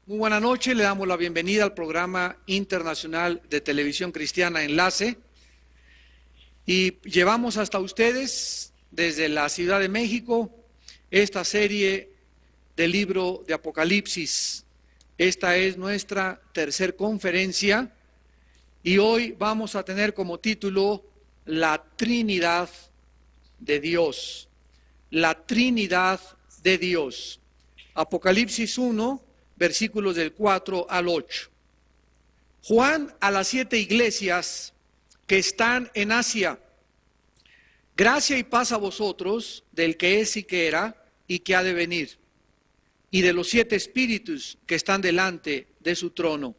Muy buena noche, le damos la bienvenida al programa internacional de televisión cristiana Enlace y llevamos hasta ustedes desde la Ciudad de México esta serie del libro de Apocalipsis. Esta es nuestra tercera conferencia y hoy vamos a tener como título La Trinidad de Dios. La Trinidad de Dios. Apocalipsis 1, versículos del 4 al 8. Juan a las 7 iglesias que están en Asia. Gracia y paz a vosotros, del que es y que era y que ha de venir, y de los 7 espíritus que están delante de su trono,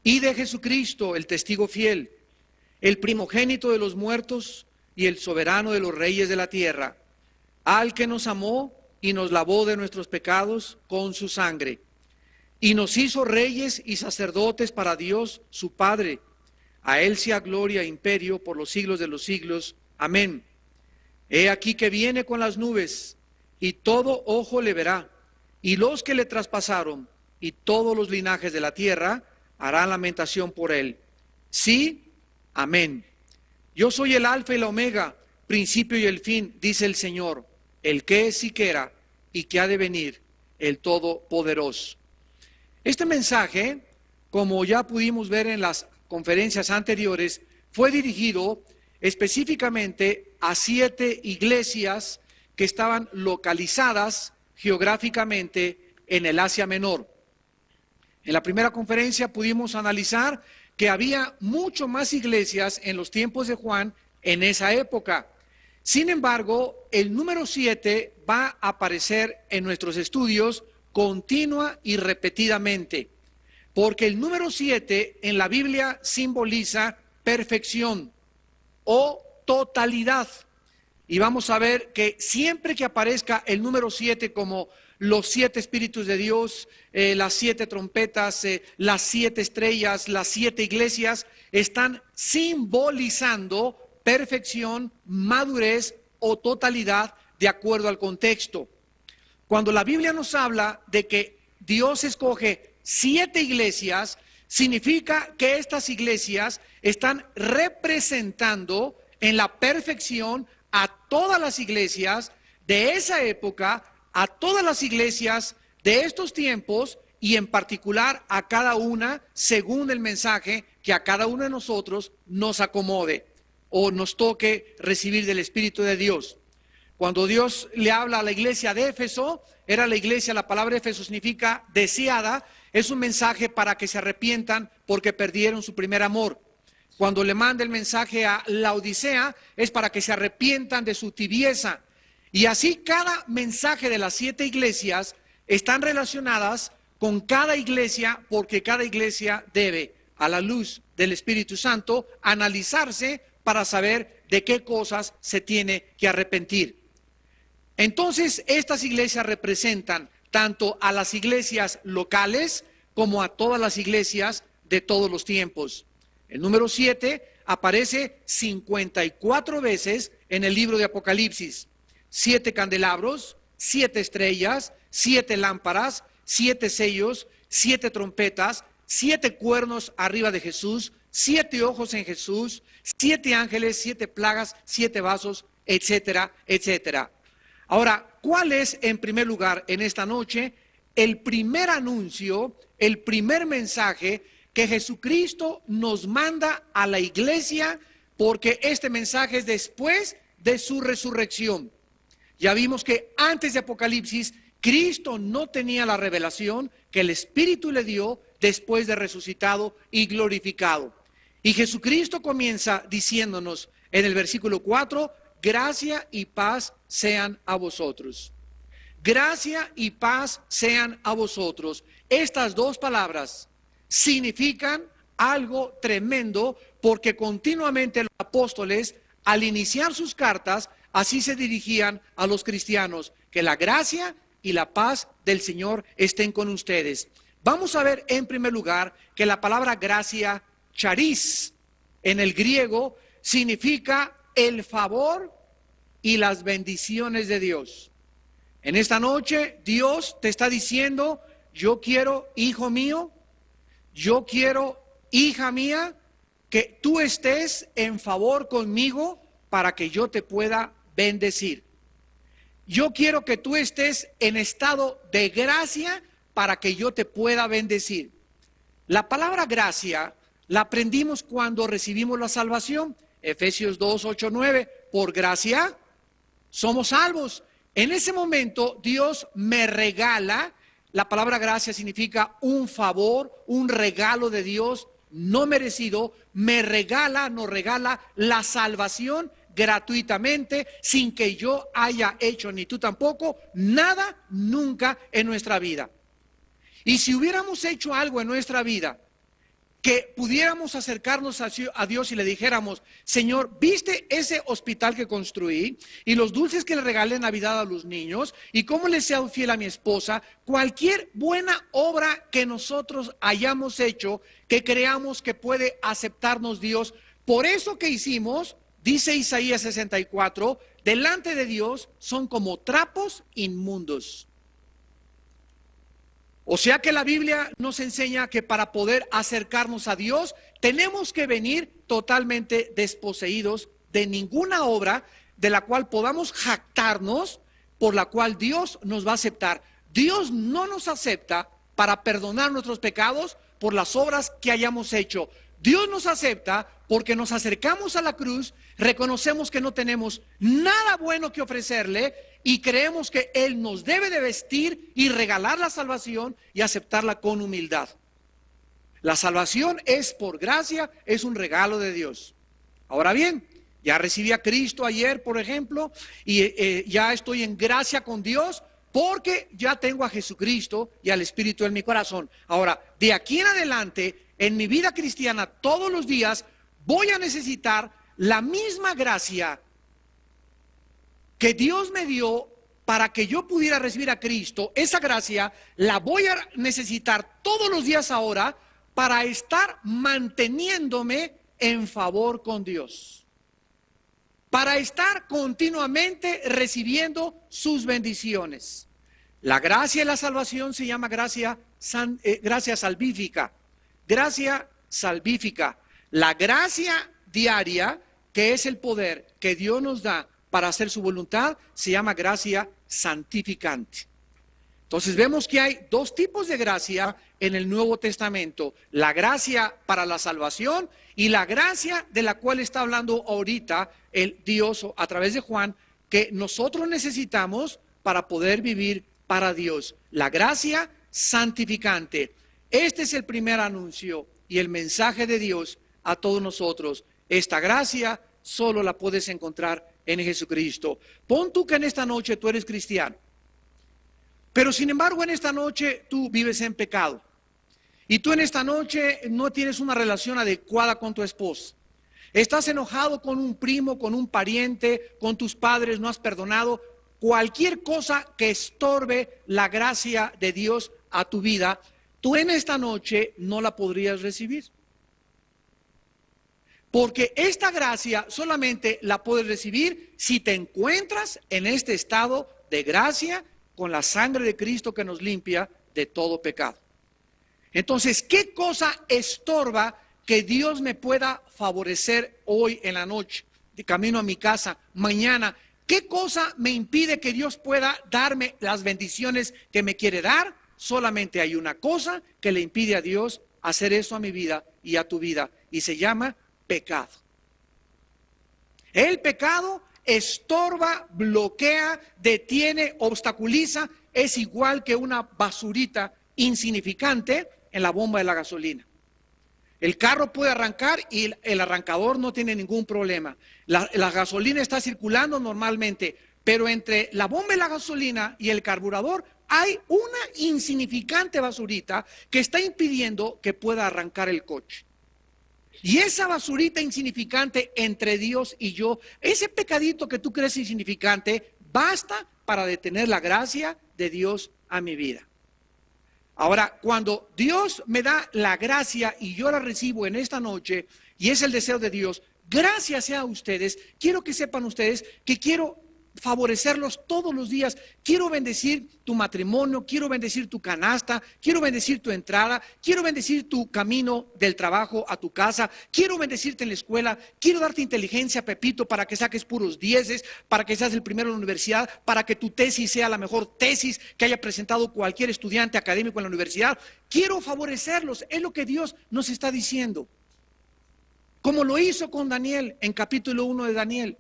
y de Jesucristo, el testigo fiel, el primogénito de los muertos y el soberano de los reyes de la tierra, al que nos amó y nos lavó de nuestros pecados con su sangre, y nos hizo reyes y sacerdotes para Dios su Padre. A él sea gloria e imperio por los siglos de los siglos. Amén. He aquí que viene con las nubes, y todo ojo le verá, y los que le traspasaron, y todos los linajes de la tierra harán lamentación por él. Sí, amén. Yo soy el alfa y la omega, principio y el fin, dice el Señor, el que es y que era y que ha de venir, el Todopoderoso. Este mensaje, como ya pudimos ver en las conferencias anteriores, fue dirigido específicamente a 7 iglesias que estaban localizadas geográficamente en el Asia Menor. En la primera conferencia pudimos analizar que había mucho más iglesias en los tiempos de Juan en esa época. Sin embargo, el número 7 va a aparecer en nuestros estudios continua y repetidamente, porque el número 7 en la Biblia simboliza perfección o totalidad. Y vamos a ver que siempre que aparezca el número 7 como los 7 espíritus de Dios, las 7 trompetas, las 7 estrellas, las 7 iglesias, están simbolizando perfección, madurez o totalidad de acuerdo al contexto. Cuando la Biblia nos habla de que Dios escoge 7 iglesias, significa que estas iglesias están representando en la perfección a todas las iglesias de esa época, a todas las iglesias de estos tiempos y en particular a cada una según el mensaje que a cada uno de nosotros nos acomode o nos toque recibir del Espíritu de Dios. Cuando Dios le habla a la iglesia de Éfeso, era la iglesia, la palabra Éfeso significa deseada, es un mensaje para que se arrepientan porque perdieron su primer amor. Cuando le manda el mensaje a Laodicea, es para que se arrepientan de su tibieza. Y así cada mensaje de las 7 iglesias están relacionadas con cada iglesia, porque cada iglesia debe, a la luz del Espíritu Santo, analizarse para saber de qué cosas se tiene que arrepentir. Entonces, estas iglesias representan tanto a las iglesias locales como a todas las iglesias de todos los tiempos. El número 7 aparece 54 veces en el libro de Apocalipsis. 7 candelabros, 7 estrellas, 7 lámparas, 7 sellos, 7 trompetas, 7 cuernos arriba de Jesús, 7 ojos en Jesús, 7 ángeles, 7 plagas, 7 vasos, etcétera, etcétera. Ahora, ¿cuál es en primer lugar en esta noche el primer anuncio, el primer mensaje que Jesucristo nos manda a la iglesia? Porque este mensaje es después de su resurrección. Ya vimos que antes de Apocalipsis, Cristo no tenía la revelación que el Espíritu le dio después de resucitado y glorificado. Y Jesucristo comienza diciéndonos en el versículo 4, gracia y paz sean a vosotros. Gracia y paz sean a vosotros. Estas dos palabras significan algo tremendo porque continuamente los apóstoles, al iniciar sus cartas, así se dirigían a los cristianos, que la gracia y la paz del Señor estén con ustedes. Vamos a ver en primer lugar que la palabra gracia, charis, en el griego significa el favor y las bendiciones de Dios. En esta noche Dios te está diciendo, yo quiero, hijo mío, yo quiero, hija mía, que tú estés en favor conmigo para que yo te pueda bendecir. Yo quiero que tú estés en estado de gracia para que yo te pueda bendecir. La palabra gracia la aprendimos cuando recibimos la salvación. Efesios 2, 8, 9. Por gracia somos salvos. En ese momento Dios me regala. La palabra gracia significa un favor, un regalo de Dios no merecido. Me regala, nos regala la salvación gratuitamente, sin que yo haya hecho, ni tú tampoco, nada nunca en nuestra vida. Y si hubiéramos hecho algo en nuestra vida, que pudiéramos acercarnos a Dios y le dijéramos: Señor, ¿viste ese hospital que construí? Y los dulces que le regalé en Navidad a los niños, y cómo le sea fiel a mi esposa. Cualquier buena obra que nosotros hayamos hecho, que creamos que puede aceptarnos Dios, por eso que hicimos, dice Isaías 64, delante de Dios son como trapos inmundos. O sea que la Biblia nos enseña que para poder acercarnos a Dios tenemos que venir totalmente desposeídos de ninguna obra de la cual podamos jactarnos, por la cual Dios nos va a aceptar. Dios no nos acepta para perdonar nuestros pecados por las obras que hayamos hecho. Dios nos acepta porque nos acercamos a la cruz, reconocemos que no tenemos nada bueno que ofrecerle y creemos que Él nos debe de vestir y regalar la salvación y aceptarla con humildad. La salvación es por gracia, es un regalo de Dios. Ahora bien, ya recibí a Cristo ayer, por ejemplo, y ya estoy en gracia con Dios porque ya tengo a Jesucristo y al Espíritu en mi corazón. Ahora, de aquí en adelante, en mi vida cristiana, todos los días, voy a necesitar la misma gracia que Dios me dio para que yo pudiera recibir a Cristo. Esa gracia la voy a necesitar todos los días ahora para estar manteniéndome en favor con Dios, para estar continuamente recibiendo sus bendiciones. La gracia y la salvación se llama gracia salvífica. Gracia salvífica. La gracia diaria, que es el poder que Dios nos da para hacer su voluntad, se llama gracia santificante. Entonces vemos que hay dos tipos de gracia en el Nuevo Testamento: la gracia para la salvación y la gracia de la cual está hablando ahorita el Dios a través de Juan, que nosotros necesitamos para poder vivir para Dios. La gracia santificante. Este es el primer anuncio y el mensaje de Dios a todos nosotros. Esta gracia solo la puedes encontrar en Jesucristo. Pon tú que en esta noche tú eres cristiano, pero sin embargo en esta noche tú vives en pecado. Y tú en esta noche no tienes una relación adecuada con tu esposa. Estás enojado con un primo, con un pariente, con tus padres, no has perdonado. Cualquier cosa que estorbe la gracia de Dios a tu vida, tú en esta noche no la podrías recibir. Porque esta gracia solamente la puedes recibir si te encuentras en este estado de gracia con la sangre de Cristo que nos limpia de todo pecado. Entonces, ¿qué cosa estorba que Dios me pueda favorecer hoy en la noche, de camino a mi casa, mañana? ¿Qué cosa me impide que Dios pueda darme las bendiciones que me quiere dar? Solamente hay una cosa que le impide a Dios hacer eso a mi vida y a tu vida, y se llama pecado. El pecado estorba, bloquea, detiene, obstaculiza. Es igual que una basurita insignificante en la bomba de la gasolina. El carro puede arrancar y el arrancador no tiene ningún problema. La gasolina está circulando normalmente, pero entre la bomba de la gasolina y el carburador hay una insignificante basurita que está impidiendo que pueda arrancar el coche. Y esa basurita insignificante entre Dios y yo, ese pecadito que tú crees insignificante, basta para detener la gracia de Dios a mi vida. Ahora, cuando Dios me da la gracia y yo la recibo en esta noche, y es el deseo de Dios, gracias sea a ustedes, quiero que sepan ustedes que quiero favorecerlos todos los días. Quiero bendecir tu matrimonio, quiero bendecir tu canasta, quiero bendecir tu entrada, quiero bendecir tu camino del trabajo a tu casa, quiero bendecirte en la escuela, quiero darte inteligencia, Pepito, para que saques puros dieces, para que seas el primero en la universidad, para que tu tesis sea la mejor tesis que haya presentado cualquier estudiante académico en la universidad. Quiero favorecerlos, es lo que Dios nos está diciendo. Como lo hizo con Daniel en capítulo 1 de Daniel.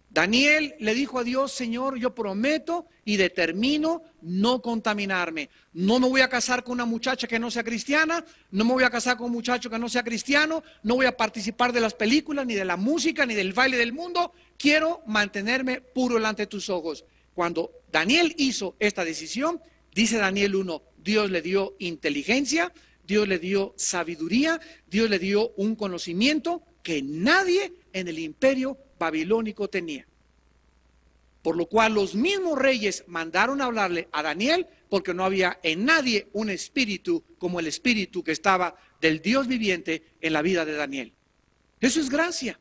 Daniel le dijo a Dios: Señor, yo prometo y determino no contaminarme. No me voy a casar con una muchacha que no sea cristiana, no me voy a casar con un muchacho que no sea cristiano, no voy a participar de las películas, ni de la música, ni del baile del mundo. Quiero mantenerme puro delante de tus ojos. Cuando Daniel hizo esta decisión, dice Daniel 1, Dios le dio inteligencia, Dios le dio sabiduría, Dios le dio un conocimiento que nadie en el imperio babilónico tenía. Por lo cual los mismos reyes mandaron a hablarle a Daniel, porque no había en nadie un espíritu como el espíritu que estaba del Dios viviente en la vida de Daniel. Eso es gracia.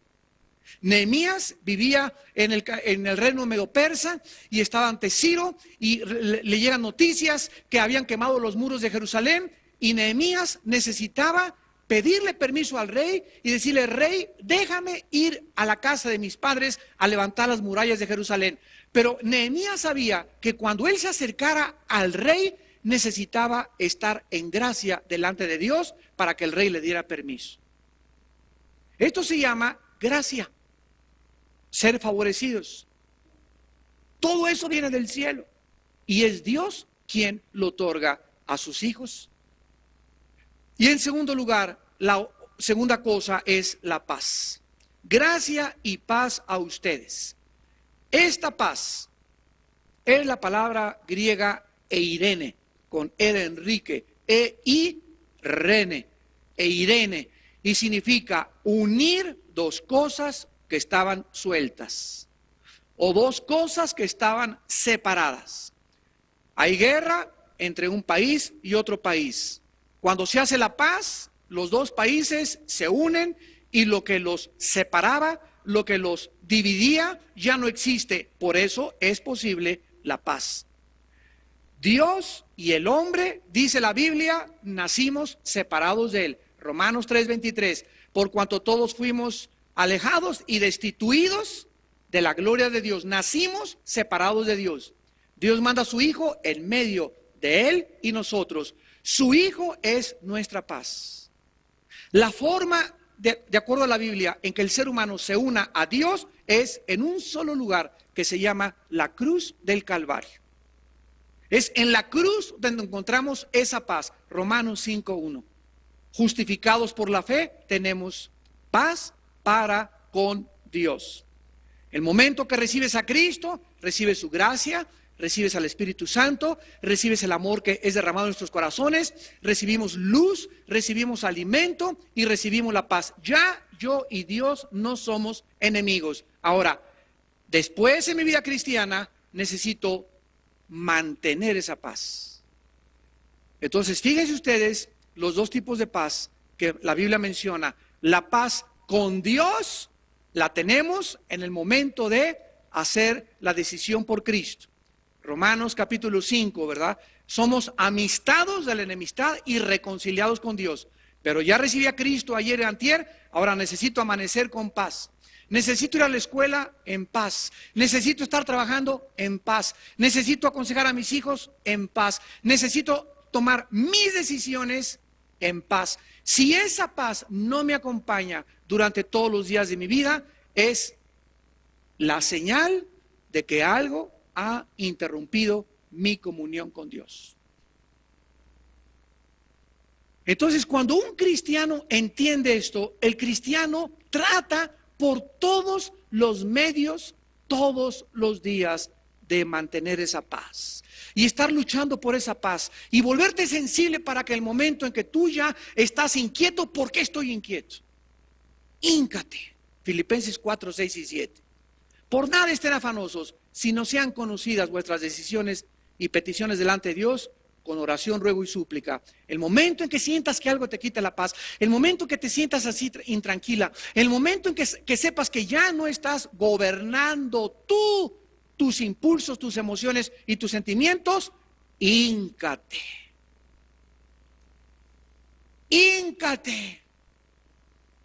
Nehemías vivía en el reino medo-persa y estaba ante Ciro, y le llegan noticias que habían quemado los muros de Jerusalén, y Nehemías necesitaba pedirle permiso al rey y decirle: rey, déjame ir a la casa de mis padres a levantar las murallas de Jerusalén. Pero Nehemías sabía que cuando él se acercara al rey, necesitaba estar en gracia delante de Dios para que el rey le diera permiso. Esto se llama gracia, ser favorecidos. Todo eso viene del cielo y es Dios quien lo otorga a sus hijos. Y en segundo lugar, la segunda cosa es la paz. Gracia y paz a ustedes. Esta paz es la palabra griega eirene, con E de Enrique, eirene, y significa unir dos cosas que estaban sueltas, o dos cosas que estaban separadas. Hay guerra entre un país y otro país. Cuando se hace la paz, los dos países se unen y lo que los separaba, lo que los dividía, ya no existe. Por eso es posible la paz. Dios y el hombre, dice la Biblia, nacimos separados de él. Romanos 3:23, por cuanto todos fuimos alejados y destituidos de la gloria de Dios, nacimos separados de Dios. Dios manda a su Hijo en medio de él y nosotros. Su Hijo es nuestra paz. La forma, de acuerdo a la Biblia, en que el ser humano se una a Dios es en un solo lugar que se llama la cruz del Calvario. Es en la cruz donde encontramos esa paz. Romanos 5:1. Justificados por la fe, tenemos paz para con Dios. El momento que recibes a Cristo, recibes su gracia, recibes al Espíritu Santo, recibes el amor que es derramado en nuestros corazones, recibimos luz, recibimos alimento y recibimos la paz. Ya yo y Dios no somos enemigos. Ahora, después en mi vida cristiana necesito mantener esa paz. Entonces, fíjense ustedes los dos tipos de paz que la Biblia menciona. La paz con Dios la tenemos en el momento de hacer la decisión por Cristo. Romanos capítulo 5, ¿verdad? Somos amistados de la enemistad y reconciliados con Dios. Pero ya recibí a Cristo ayer y antier, ahora necesito amanecer con paz. Necesito ir a la escuela en paz. Necesito estar trabajando en paz. Necesito aconsejar a mis hijos en paz. Necesito tomar mis decisiones en paz. Si esa paz no me acompaña durante todos los días de mi vida, es la señal de que algo ha interrumpido mi comunión con Dios. Entonces, cuando un cristiano entiende esto, el cristiano trata por todos los medios, todos los días, de mantener esa paz y estar luchando por esa paz y volverte sensible para que el momento en que tú ya estás inquieto, ¿por qué estoy inquieto? Híncate. Filipenses 4, 6 y 7. Por nada estén afanosos, si no sean conocidas vuestras decisiones y peticiones delante de Dios, con oración, ruego y súplica. El momento en que sientas que algo te quita la paz, el momento en que te sientas así intranquila, el momento en que sepas que ya no estás gobernando tú tus impulsos, tus emociones y tus sentimientos, híncate. Híncate.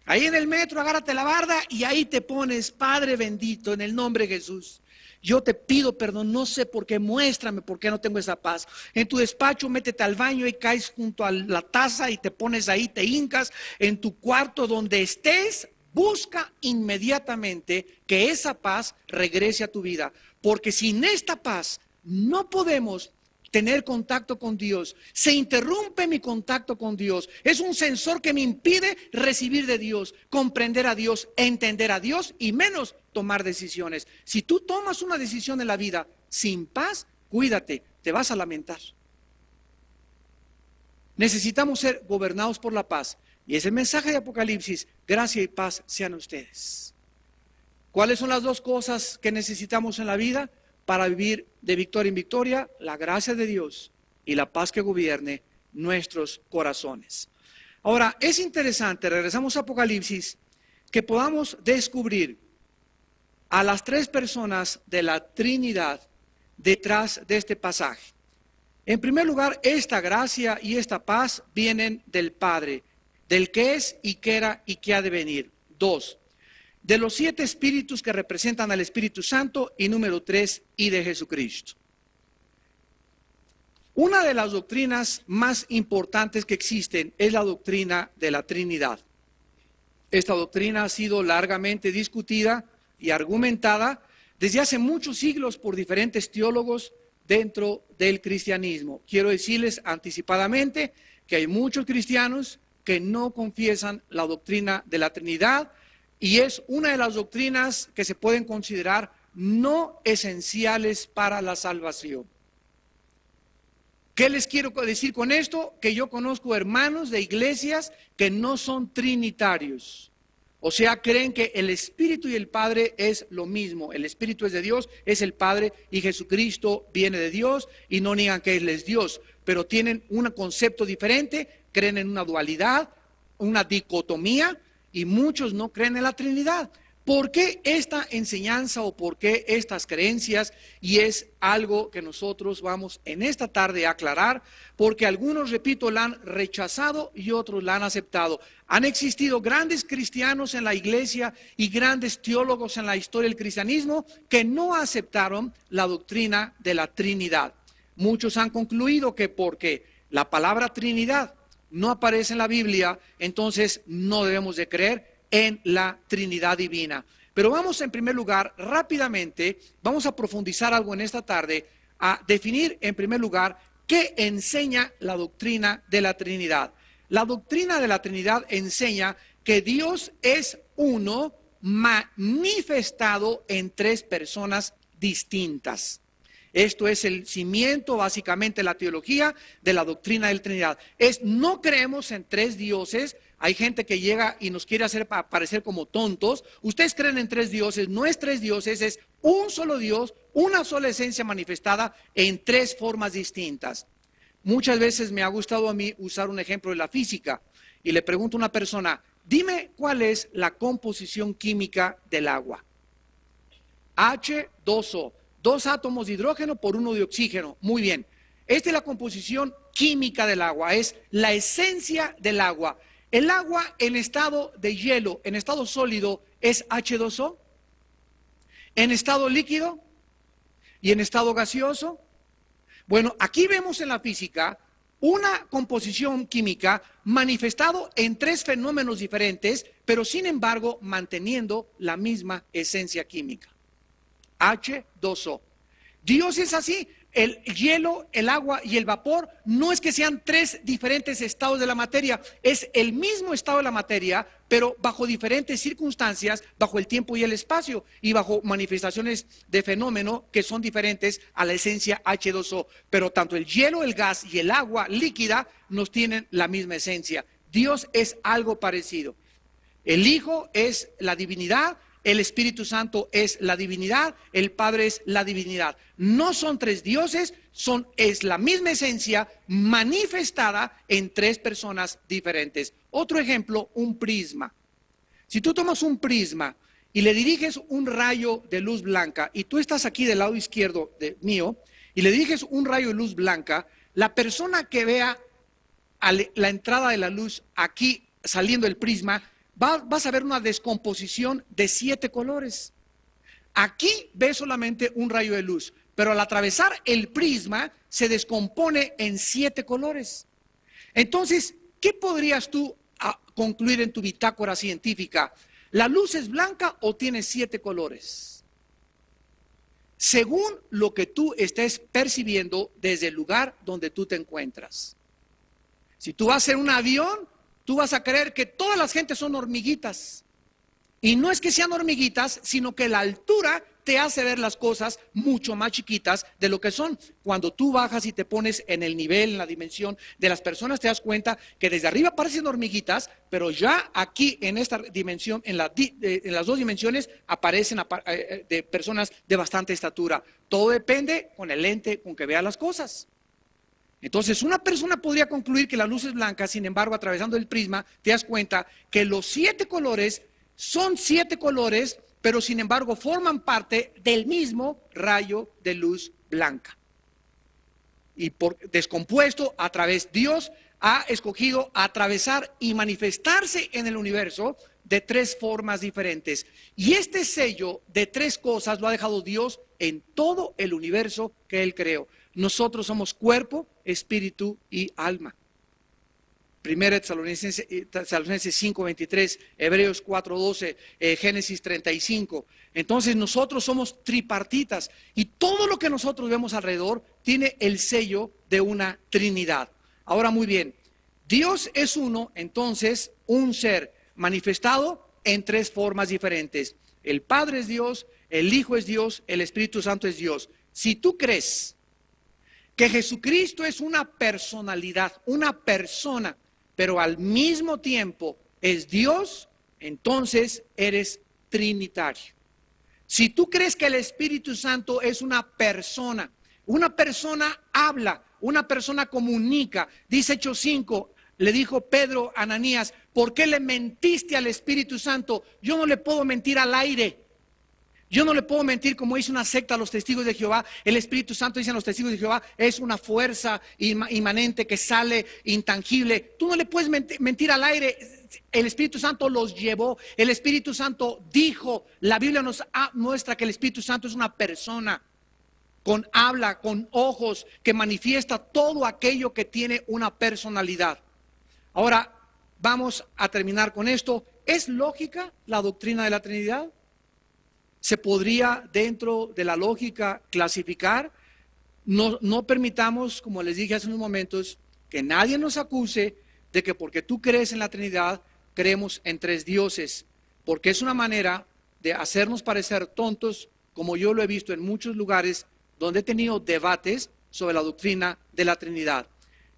Ahí en el metro, agárrate la barda y ahí te pones: Padre bendito, en el nombre de Jesús, yo te pido perdón, no sé por qué, muéstrame por qué no tengo esa paz. En tu despacho, métete al baño y caes junto a la taza y te pones ahí, te hincas. En tu cuarto, donde estés, busca inmediatamente que esa paz regrese a tu vida. Porque sin esta paz no podemos tener contacto con Dios. Se interrumpe mi contacto con Dios. Es un sensor que me impide recibir de Dios, comprender a Dios, entender a Dios y menos tomar decisiones. Si tú tomas una decisión en la vida sin paz, cuídate, te vas a lamentar. Necesitamos ser gobernados por la paz. Y es el mensaje de Apocalipsis: gracia y paz sean ustedes. ¿Cuáles son las dos cosas que necesitamos en la vida para vivir de victoria en victoria? La gracia de Dios y la paz que gobierne nuestros corazones. Ahora, es interesante, regresamos a Apocalipsis, que podamos descubrir a las tres personas de la Trinidad detrás de este pasaje. En primer lugar, esta gracia y esta paz vienen del Padre, del que es y que era y que ha de venir. 2, de los 7 espíritus que representan al Espíritu Santo. Y número 3, y de Jesucristo. Una de las doctrinas más importantes que existen es la doctrina de la Trinidad. Esta doctrina ha sido largamente discutida y argumentada desde hace muchos siglos por diferentes teólogos dentro del cristianismo. Quiero decirles anticipadamente que hay muchos cristianos que no confiesan la doctrina de la Trinidad, y es una de las doctrinas que se pueden considerar no esenciales para la salvación. ¿Qué les quiero decir con esto? Que yo conozco hermanos de iglesias que no son trinitarios. O sea, creen que el Espíritu y el Padre es lo mismo. El Espíritu es de Dios, es el Padre, y Jesucristo viene de Dios, y no niegan que Él es Dios, pero tienen un concepto diferente, creen en una dualidad, una dicotomía, y muchos no creen en la Trinidad. ¿Por qué esta enseñanza o por qué estas creencias? Y es algo que nosotros vamos en esta tarde a aclarar, porque algunos, repito, la han rechazado y otros la han aceptado. Han existido grandes cristianos en la iglesia y grandes teólogos en la historia del cristianismo que no aceptaron la doctrina de la Trinidad. Muchos han concluido que porque la palabra Trinidad no aparece en la Biblia, entonces no debemos de creer en la Trinidad divina. Pero vamos, en primer lugar, rápidamente, vamos a profundizar algo en esta tarde, a definir en primer lugar qué enseña la doctrina de la Trinidad. La doctrina de la Trinidad enseña que Dios es uno manifestado en 3 personas distintas. Esto es el cimiento, básicamente, de la teología de la doctrina de la Trinidad. No creemos en 3 dioses. Hay gente que llega y nos quiere hacer parecer como tontos. Ustedes creen en 3 dioses, no es 3 dioses, es un solo Dios, una sola esencia manifestada en 3 formas distintas. Muchas veces me ha gustado a mí usar un ejemplo de la física y le pregunto a una persona: dime cuál es la composición química del agua. H2O, 2 átomos de hidrógeno por 1 de oxígeno. Muy bien, esta es la composición química del agua, es la esencia del agua. El agua en estado de hielo, en estado sólido, es H2O. En estado líquido y en estado gaseoso. Bueno, aquí vemos en la física una composición química manifestado en 3 fenómenos diferentes, pero sin embargo manteniendo la misma esencia química. H2O. Dios es así. El hielo, el agua y el vapor no es que sean 3 diferentes estados de la materia, es el mismo estado de la materia, pero bajo diferentes circunstancias, bajo el tiempo y el espacio, y bajo manifestaciones de fenómeno que son diferentes a la esencia H2O. Pero tanto el hielo, el gas y el agua líquida nos tienen la misma esencia. Dios es algo parecido. El Hijo es la divinidad, el Espíritu Santo es la divinidad, el Padre es la divinidad. No son 3 dioses, es la misma esencia manifestada en 3 personas diferentes. Otro ejemplo, un prisma. Si tú tomas un prisma y le diriges un rayo de luz blanca, y tú estás aquí del lado izquierdo mío, y le diriges un rayo de luz blanca, la persona que vea la entrada de la luz aquí saliendo el prisma, vas a ver una descomposición de 7 colores. Aquí ves solamente un rayo de luz, pero al atravesar el prisma se descompone en 7 colores. Entonces, ¿qué podrías tú concluir en tu bitácora científica? ¿La luz es blanca o tiene 7 colores? Según lo que tú estés percibiendo desde el lugar donde tú te encuentras. Si tú vas en un avión, tú vas a creer que todas las gentes son hormiguitas. Y no es que sean hormiguitas, sino que la altura te hace ver las cosas mucho más chiquitas de lo que son. Cuando tú bajas y te pones en el nivel, en la dimensión de las personas, te das cuenta que desde arriba parecen hormiguitas, pero ya aquí en esta dimensión, en las 2 dimensiones, aparecen de personas de bastante estatura. Todo depende con el lente con que vea las cosas. Entonces, una persona podría concluir que la luz es blanca, sin embargo, atravesando el prisma, te das cuenta que los 7 colores son 7 colores, pero sin embargo forman parte del mismo rayo de luz blanca. Y por descompuesto, a través Dios ha escogido atravesar y manifestarse en el universo de 3 formas diferentes. Y este sello de 3 cosas lo ha dejado Dios en todo el universo que Él creó. Nosotros somos cuerpo, espíritu y alma. 1 Tesalonicenses 5:23, Hebreos 4:12, Génesis 35. Entonces nosotros somos tripartitas y todo lo que nosotros vemos alrededor tiene el sello de una Trinidad. Ahora muy bien, Dios es uno, entonces un ser manifestado en 3 formas diferentes. El Padre es Dios, el Hijo es Dios, el Espíritu Santo es Dios. Si tú crees que Jesucristo es una personalidad, una persona, pero al mismo tiempo es Dios, entonces eres trinitario. Si tú crees que el Espíritu Santo es una persona habla, una persona comunica. Dice Hechos 5, le dijo Pedro a Ananías, ¿por qué le mentiste al Espíritu Santo? Yo no le puedo mentir al aire. Yo no le puedo mentir como hizo una secta a los testigos de Jehová. El Espíritu Santo, dicen los testigos de Jehová, es una fuerza inmanente que sale intangible. Tú no le puedes mentir al aire. El Espíritu Santo los llevó. El Espíritu Santo dijo. La Biblia nos muestra que el Espíritu Santo es una persona con habla, con ojos, que manifiesta todo aquello que tiene una personalidad. Ahora, vamos a terminar con esto. ¿Es lógica la doctrina de la Trinidad? ¿Se podría dentro de la lógica clasificar? No permitamos, como les dije hace unos momentos, que nadie nos acuse de que porque tú crees en la Trinidad, creemos en 3 dioses, porque es una manera de hacernos parecer tontos, como yo lo he visto en muchos lugares donde he tenido debates sobre la doctrina de la Trinidad.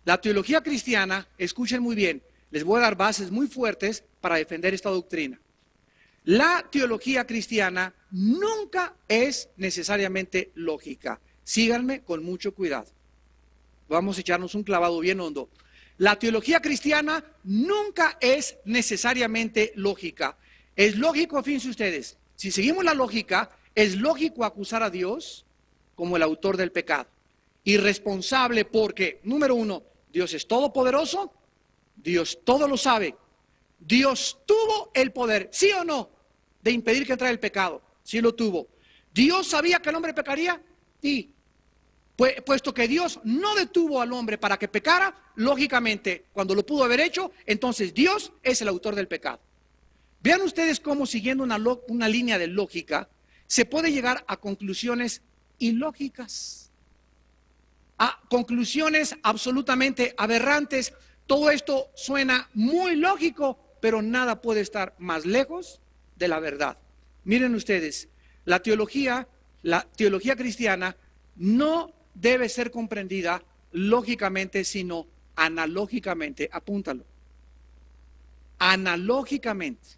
La teología cristiana, escuchen muy bien, les voy a dar bases muy fuertes para defender esta doctrina. La teología cristiana nunca es necesariamente lógica. Síganme con mucho cuidado. Vamos a echarnos un clavado bien hondo. La teología cristiana nunca es necesariamente lógica. Es lógico, fíjense ustedes, si seguimos la lógica, es lógico acusar a Dios como el autor del pecado. Irresponsable porque, número 1, Dios es todopoderoso, Dios todo lo sabe. Dios tuvo el poder, ¿sí o no?, de impedir que entrara el pecado. Sí lo tuvo. ¿Dios sabía que el hombre pecaría? Sí. Puesto que Dios no detuvo al hombre para que pecara, lógicamente, cuando lo pudo haber hecho, entonces Dios es el autor del pecado. Vean ustedes cómo, siguiendo una línea de lógica, se puede llegar a conclusiones ilógicas, a conclusiones absolutamente aberrantes. Todo esto suena muy lógico, pero nada puede estar más lejos de la verdad. Miren ustedes, la teología cristiana no debe ser comprendida lógicamente, sino analógicamente. Apúntalo. Analógicamente.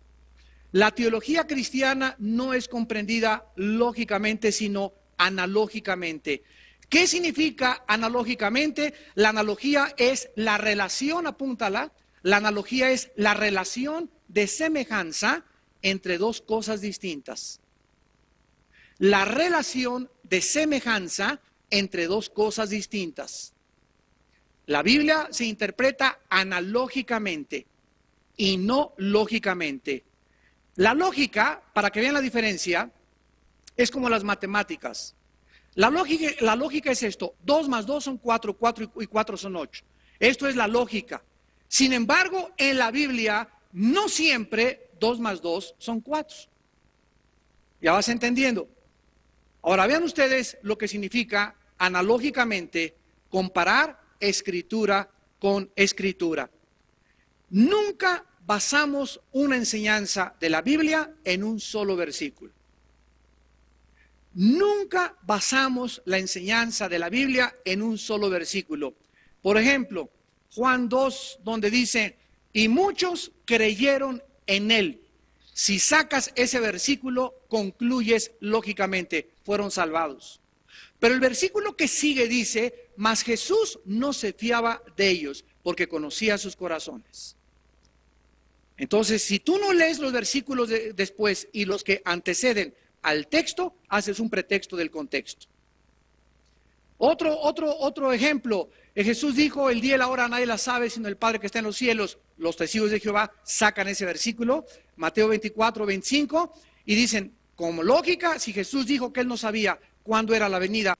La teología cristiana no es comprendida lógicamente, sino analógicamente. ¿Qué significa analógicamente? La analogía es la relación, apúntala. La analogía es la relación de semejanza entre dos cosas distintas. La relación de semejanza entre dos cosas distintas. La Biblia se interpreta analógicamente y no lógicamente. La lógica, para que vean la diferencia, es como las matemáticas. La lógica es esto: 2 más 2 son 4, 4 y 4 son 8. Esto es la lógica. Sin embargo, en la Biblia no siempre 2 más 2 son 4. ¿Ya vas entendiendo? Ahora vean ustedes lo que significa analógicamente comparar escritura con escritura. Nunca basamos una enseñanza de la Biblia en un solo versículo. Nunca basamos la enseñanza de la Biblia en un solo versículo. Por ejemplo, Juan 2, donde dice, y muchos creyeron en él. Si sacas ese versículo, concluyes lógicamente, fueron salvados. Pero el versículo que sigue dice, mas Jesús no se fiaba de ellos, porque conocía sus corazones. Entonces, si tú no lees los versículos después y los que anteceden al texto, haces un pretexto del contexto. Otro ejemplo, Jesús dijo, el día y la hora nadie la sabe, sino el Padre que está en los cielos. Los testigos de Jehová sacan ese versículo, Mateo 24, 25, y dicen, como lógica, si Jesús dijo que él no sabía cuándo era la venida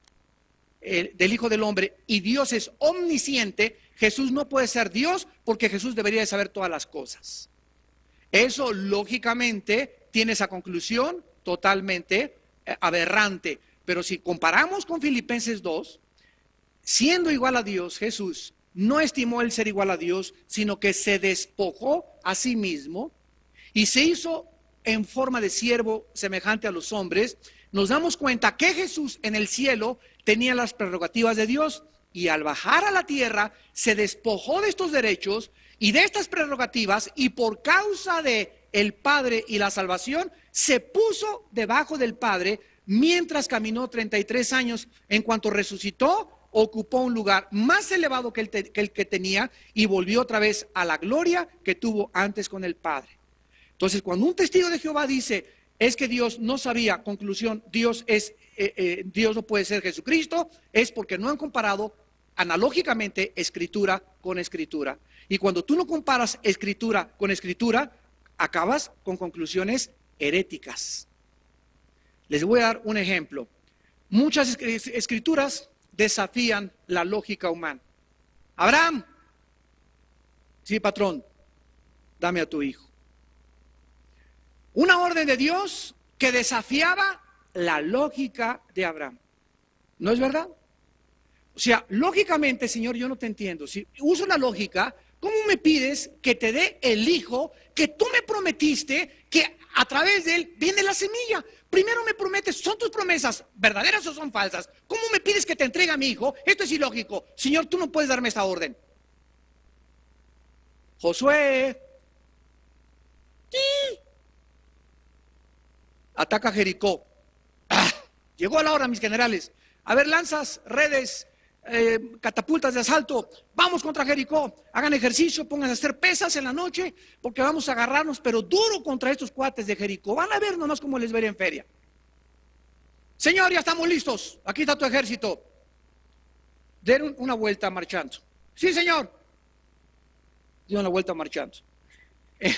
del Hijo del Hombre, y Dios es omnisciente, Jesús no puede ser Dios, porque Jesús debería de saber todas las cosas. Eso lógicamente tiene esa conclusión totalmente aberrante. Pero si comparamos con Filipenses 2, siendo igual a Dios, Jesús no estimó el ser igual a Dios, sino que se despojó a sí mismo y se hizo en forma de siervo semejante a los hombres. Nos damos cuenta que Jesús en el cielo tenía las prerrogativas de Dios y al bajar a la tierra se despojó de estos derechos y de estas prerrogativas, y por causa de el Padre y la salvación se puso debajo del Padre mientras caminó 33 años. En cuanto resucitó, ocupó un lugar más elevado que el que tenía y volvió otra vez a la gloria que tuvo antes con el Padre. Entonces, cuando un testigo de Jehová dice, es que Dios no sabía, conclusión, Dios no puede ser Jesucristo, es porque no han comparado analógicamente escritura con escritura. Y cuando tú no comparas escritura con escritura, acabas con conclusiones heréticas. Les voy a dar un ejemplo. Muchas escrituras desafían la lógica humana. Abraham, sí, patrón, dame a tu hijo. Una orden de Dios que desafiaba la lógica de Abraham. ¿No es verdad? O sea, lógicamente, Señor, yo no te entiendo. Si uso la lógica, ¿cómo me pides que te dé el hijo que tú me prometiste, que a través de él viene la semilla? Primero me prometes, ¿son tus promesas verdaderas o son falsas? ¿Cómo me pides que te entregue a mi hijo? Esto es ilógico. Señor, tú no puedes darme esta orden. Josué, ¡sí!, ataca Jericó. Llegó la hora, mis generales. A ver, lanzas, redes, catapultas de asalto, vamos contra Jericó. Hagan ejercicio, pónganse a hacer pesas en la noche, porque vamos a agarrarnos, pero duro, contra estos cuates de Jericó. Van a ver nomás cómo les veré en feria. Señor, ya estamos listos, aquí está tu ejército. Den una vuelta marchando. Sí, señor. Dieron una vuelta marchando.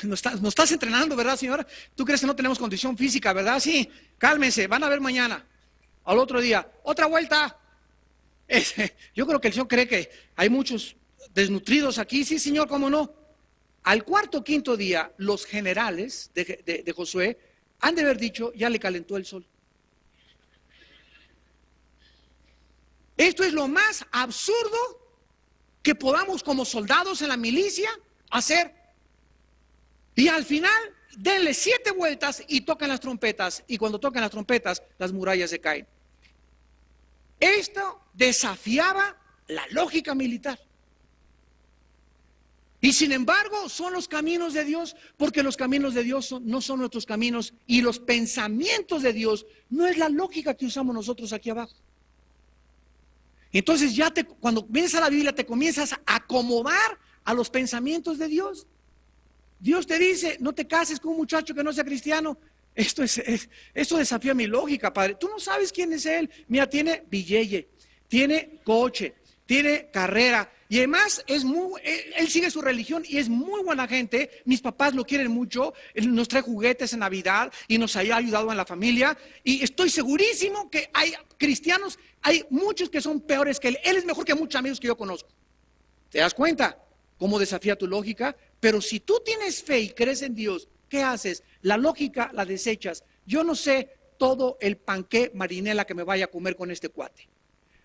Nos estás entrenando, ¿verdad, señora? ¿Tú crees que no tenemos condición física, verdad? Sí, cálmense, van a ver mañana. Al otro día, otra vuelta. Yo creo que el Señor cree que hay muchos desnutridos aquí. Sí, Señor, ¿cómo no? Al cuarto o quinto día, los generales de Josué han de haber dicho, ya le calentó el sol. Esto es lo más absurdo que podamos como soldados en la milicia hacer. Y al final, denle 7 vueltas y tocan las trompetas. Y cuando tocan las trompetas, las murallas se caen. Esto desafiaba la lógica militar. Y sin embargo, son los caminos de Dios, porque los caminos de Dios no son nuestros caminos, y los pensamientos de Dios no es la lógica que usamos nosotros aquí abajo. Entonces cuando vienes a la Biblia te comienzas a acomodar a los pensamientos de Dios. Dios te dice, no te cases con un muchacho que no sea cristiano. Esto desafía mi lógica, padre. Tú no sabes quién es él. Mira, tiene billete, tiene coche, tiene carrera. Y además él sigue su religión y es muy buena gente. Mis papás lo quieren mucho. Él nos trae juguetes en Navidad y nos ha ayudado en la familia. Y estoy segurísimo que hay cristianos, hay muchos que son peores que él. Él es mejor que muchos amigos que yo conozco. ¿Te das cuenta cómo desafía tu lógica? Pero si tú tienes fe y crees en Dios, ¿qué haces? La lógica la desechas. Yo no sé todo el panqué marinela que me vaya a comer con este cuate.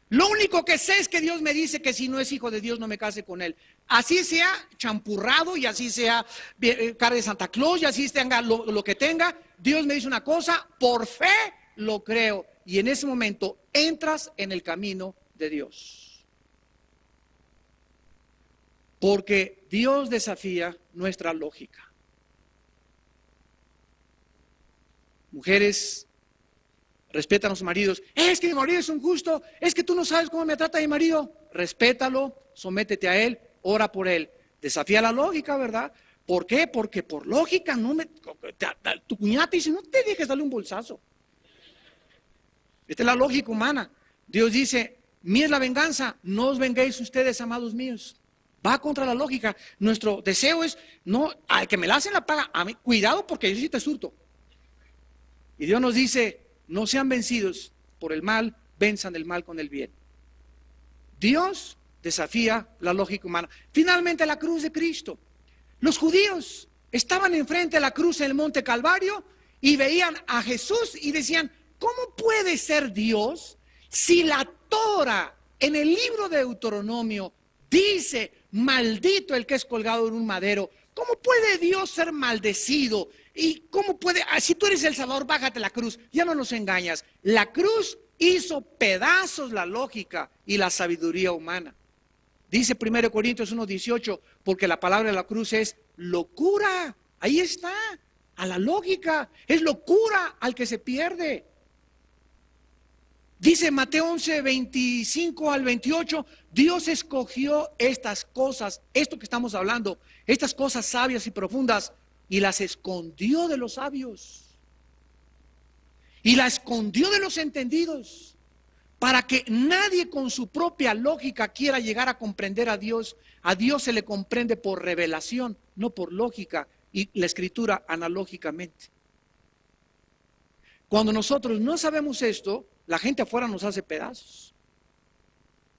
Lo único que sé es que Dios me dice que si no es hijo de Dios no me case con él. Así sea champurrado y así sea cara de Santa Claus y así tenga lo que tenga. Dios me dice una cosa, por fe lo creo. Y en ese momento entras en el camino de Dios. Porque Dios desafía nuestra lógica. Mujeres, respetan a sus maridos. Es que mi marido es un justo, es que tú no sabes cómo me trata mi marido. Respétalo, sométete a él, ora por él. Desafía la lógica, ¿verdad? ¿Por qué? Porque por lógica tu cuñada te dice, no te dejes darle un bolsazo. Esta es la lógica humana. Dios dice, mía es la venganza, no os venguéis ustedes, amados míos. Va contra la lógica. Nuestro deseo es, no, al que me la hacen la paga, a mí, cuidado porque yo sí te surto. Y Dios nos dice, no sean vencidos por el mal, venzan el mal con el bien. Dios desafía la lógica humana. Finalmente la cruz de Cristo. Los judíos estaban enfrente de la cruz en el monte Calvario y veían a Jesús y decían, ¿cómo puede ser Dios si la Torah en el libro de Deuteronomio dice, maldito el que es colgado en un madero? ¿Cómo puede Dios ser maldecido? ¿Y cómo puede? Si tú eres el Salvador, bájate la cruz. Ya no nos engañas. La cruz hizo pedazos la lógica y la sabiduría humana. Dice 1 Corintios 1:18, porque la palabra de la cruz es locura. Ahí está, a la lógica. Es locura al que se pierde. Dice Mateo 11:25-28, Dios escogió estas cosas, esto que estamos hablando, estas cosas sabias y profundas, y las escondió de los sabios. Y las escondió de los entendidos, para que nadie con su propia lógica quiera llegar a comprender a Dios. A Dios se le comprende por revelación, no por lógica, y la escritura analógicamente. Cuando nosotros no sabemos esto, la gente afuera nos hace pedazos.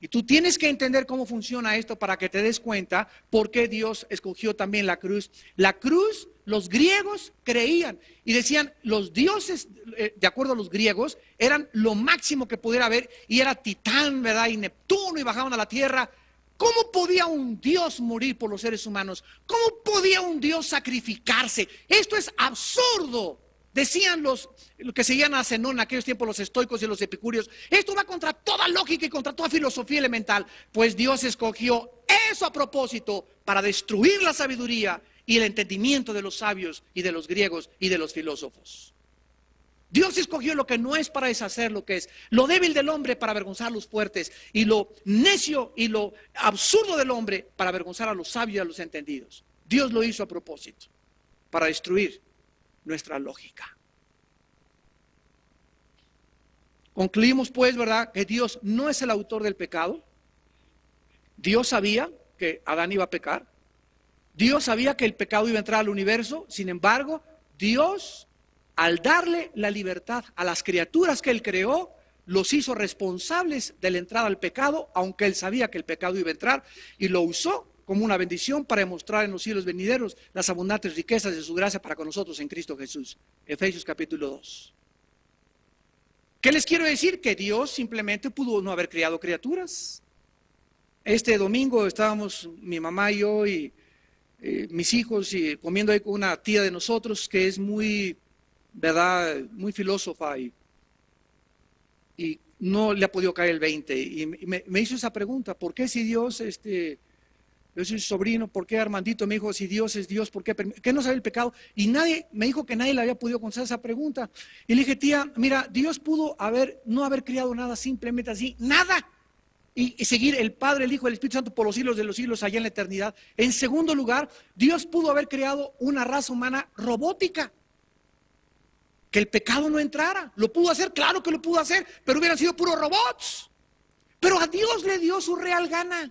Y tú tienes que entender cómo funciona esto para que te des cuenta por qué Dios escogió también la cruz. La cruz, los griegos creían y decían, los dioses, de acuerdo a los griegos, eran lo máximo que pudiera haber, y era Titán, ¿verdad? Y Neptuno, y bajaban a la tierra. ¿Cómo podía un Dios morir por los seres humanos? ¿Cómo podía un Dios sacrificarse? Esto es absurdo. Decían los que seguían a Zenón en aquellos tiempos, los estoicos y los epicúreos, esto va contra toda lógica y contra toda filosofía elemental. Pues Dios escogió eso a propósito para destruir la sabiduría y el entendimiento de los sabios y de los griegos y de los filósofos. Dios escogió lo que no es para deshacer lo que es, lo débil del hombre para avergonzar a los fuertes, y lo necio y lo absurdo del hombre para avergonzar a los sabios y a los entendidos. Dios lo hizo a propósito para destruir nuestra lógica. Concluimos pues, ¿verdad?, que Dios no es el autor del pecado. Dios sabía que Adán iba a pecar. Dios sabía que el pecado iba a entrar al universo. Sin embargo, Dios, al darle la libertad a las criaturas que Él creó, los hizo responsables de la entrada al pecado, aunque Él sabía que el pecado iba a entrar, y lo usó como una bendición para demostrar en los siglos venideros las abundantes riquezas de su gracia para con nosotros en Cristo Jesús. Efesios capítulo 2. ¿Qué les quiero decir? Que Dios simplemente pudo no haber creado criaturas. Este domingo estábamos mi mamá y yo y mis hijos y comiendo ahí con una tía de nosotros que es muy, ¿verdad?, muy filósofa y no le ha podido caer el 20. Y me hizo esa pregunta: ¿por qué si Dios, yo soy su sobrino, ¿por qué Armandito me dijo, si Dios es Dios, ¿por qué no sabe el pecado? Y me dijo que nadie le había podido contestar esa pregunta. Y le dije: tía, mira, Dios pudo no haber creado nada simplemente así, nada. y seguir el Padre, el Hijo y el Espíritu Santo por los siglos de los siglos allá en la eternidad. En segundo lugar, Dios pudo haber creado una raza humana robótica, que el pecado no entrara. Lo pudo hacer, claro que lo pudo hacer, pero hubieran sido puros robots. Pero a Dios le dio su real gana.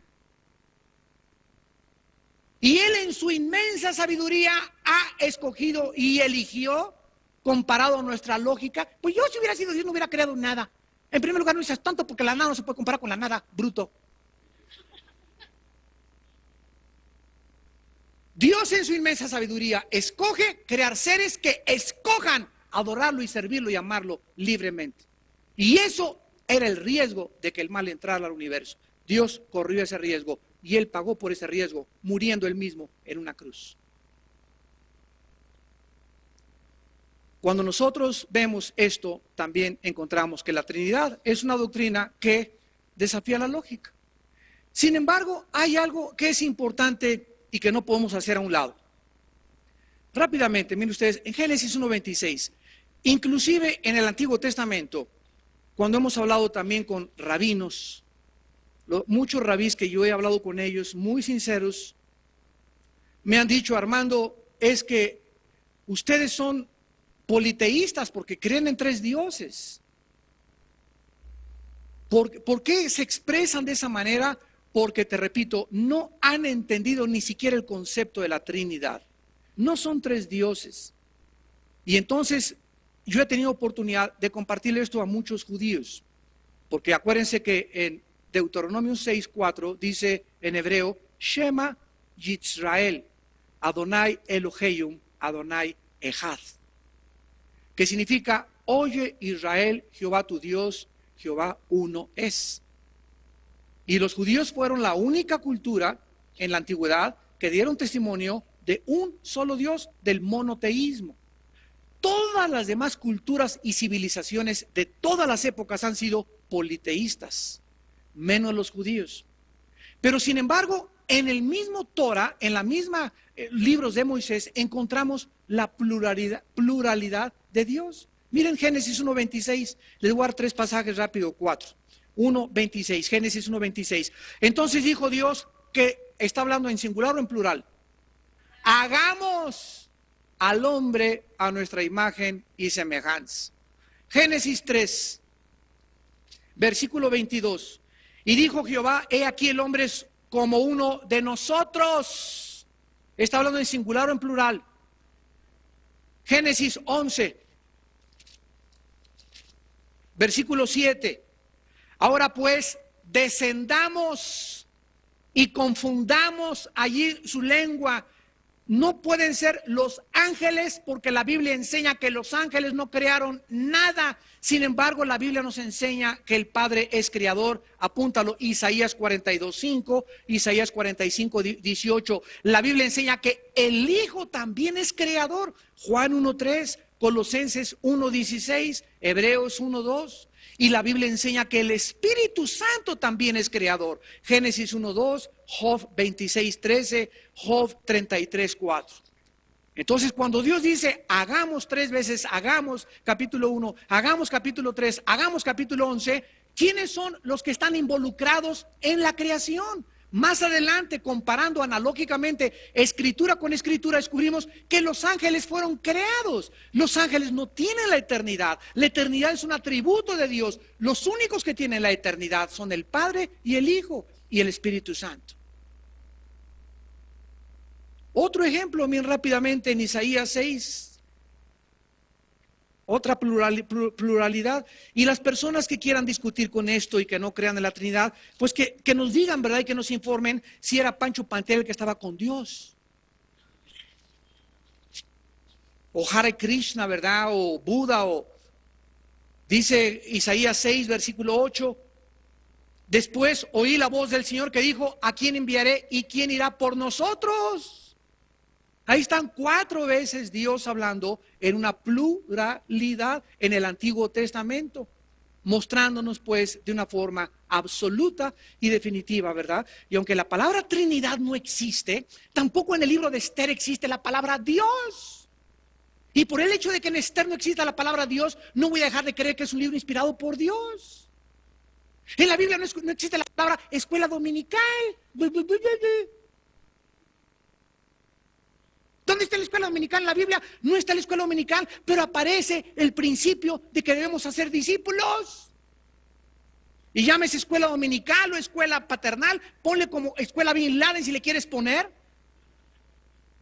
Y Él en su inmensa sabiduría ha escogido y eligió, comparado a nuestra lógica. Pues yo, si hubiera sido Dios, no hubiera creado nada. En primer lugar, no dices tanto porque la nada no se puede comparar con la nada, bruto. Dios en su inmensa sabiduría escoge crear seres que escojan adorarlo y servirlo y amarlo libremente. Y eso era el riesgo de que el mal entrara al universo. Dios corrió ese riesgo y Él pagó por ese riesgo, muriendo Él mismo en una cruz. Cuando nosotros vemos esto, también encontramos que la Trinidad es una doctrina que desafía la lógica. Sin embargo, hay algo que es importante y que no podemos hacer a un lado. Rápidamente, miren ustedes, en Génesis 1:26, inclusive en el Antiguo Testamento, cuando hemos hablado también con rabinos, muchos rabís que yo he hablado con ellos, muy sinceros, me han dicho: Armando, es que ustedes son politeístas porque creen en tres dioses. ¿Por qué se expresan de esa manera? Porque, te repito, no han entendido ni siquiera el concepto de la Trinidad. No son tres dioses. Y entonces yo he tenido oportunidad de compartirle esto a muchos judíos, porque acuérdense que en Deuteronomio 6:4 dice en hebreo: Shema Yisrael, Adonai Elohim, Adonai Echad, que significa: oye Israel, Jehová tu Dios, Jehová uno es. Y los judíos fueron la única cultura en la antigüedad que dieron testimonio de un solo Dios, del monoteísmo. Todas las demás culturas y civilizaciones de todas las épocas han sido politeístas, menos los judíos. Pero sin embargo, en el mismo Torah, en la misma libros de Moisés, encontramos la pluralidad de Dios. Miren Génesis 1:26, les voy a dar tres pasajes rápido, 4. 1:26, Génesis 1:26. Entonces dijo Dios, que está hablando en singular o en plural: hagamos al hombre a nuestra imagen y semejanza. Génesis 3, versículo 22. Y dijo Jehová: he aquí el hombre es como uno de nosotros. Está hablando en singular o en plural. Génesis 11, versículo 7. Ahora pues, descendamos y confundamos allí su lengua. No pueden ser los ángeles, porque la Biblia enseña que los ángeles no crearon nada. Sin embargo, la Biblia nos enseña que el Padre es creador. Apúntalo: Isaías 42:5, Isaías 45:18. La Biblia enseña que el Hijo también es creador. Juan 1:3, Colosenses 1:16, Hebreos 1:2. Y la Biblia enseña que el Espíritu Santo también es creador. Génesis 1:2, Job 26:13, Job 33:4. Entonces, cuando Dios dice hagamos tres veces, hagamos capítulo 1, hagamos capítulo 3, hagamos capítulo 11, ¿quiénes son los que están involucrados en la creación? Más adelante, comparando analógicamente escritura con escritura, descubrimos que los ángeles fueron creados. Los ángeles no tienen la eternidad. La eternidad es un atributo de Dios. Los únicos que tienen la eternidad son el Padre y el Hijo y el Espíritu Santo. Otro ejemplo, bien rápidamente, en Isaías 6. Otra pluralidad. Y las personas que quieran discutir con esto y que no crean en la Trinidad, pues que nos digan, ¿verdad? Y que nos informen si era Pancho Pantera el que estaba con Dios, o Hare Krishna, ¿verdad? O Buda, o dice Isaías 6, versículo 8. Después oí la voz del Señor que dijo: ¿a quién enviaré y quién irá por nosotros? Ahí están 4 veces Dios hablando en una pluralidad en el Antiguo Testamento, mostrándonos pues de una forma absoluta y definitiva, ¿verdad? Y aunque la palabra Trinidad no existe, tampoco en el libro de Esther existe la palabra Dios. Y por el hecho de que en Esther no exista la palabra Dios, no voy a dejar de creer que es un libro inspirado por Dios. En la Biblia no existe la palabra escuela dominical. ¿Dónde está la escuela dominical en la Biblia? No está la escuela dominical, pero aparece el principio de que debemos hacer discípulos. Y llámese escuela dominical o escuela paternal, ponle como escuela Bin Laden si le quieres poner.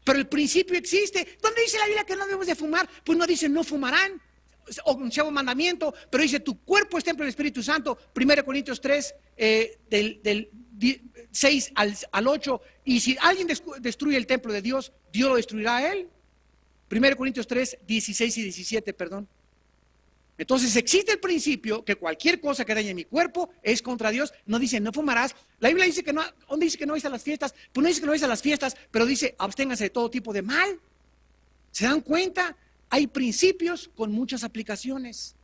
Pero el principio existe. ¿Dónde dice la Biblia que no debemos de fumar? Pues no dice no fumarán, onceavo mandamiento, pero dice tu cuerpo es templo del Espíritu Santo, 1 Corintios 3, del 6 al 8, y si alguien destruye el templo de Dios, Dios lo destruirá a él. 1 Corintios 3, 16 y 17, perdón. Entonces existe el principio que cualquier cosa que dañe mi cuerpo es contra Dios. No dice no fumarás. La Biblia dice que no. ¿Dónde dice que no vais a las fiestas? Pues no dice que no vais a las fiestas, pero dice absténganse de todo tipo de mal. ¿Se dan cuenta? Hay principios con muchas aplicaciones.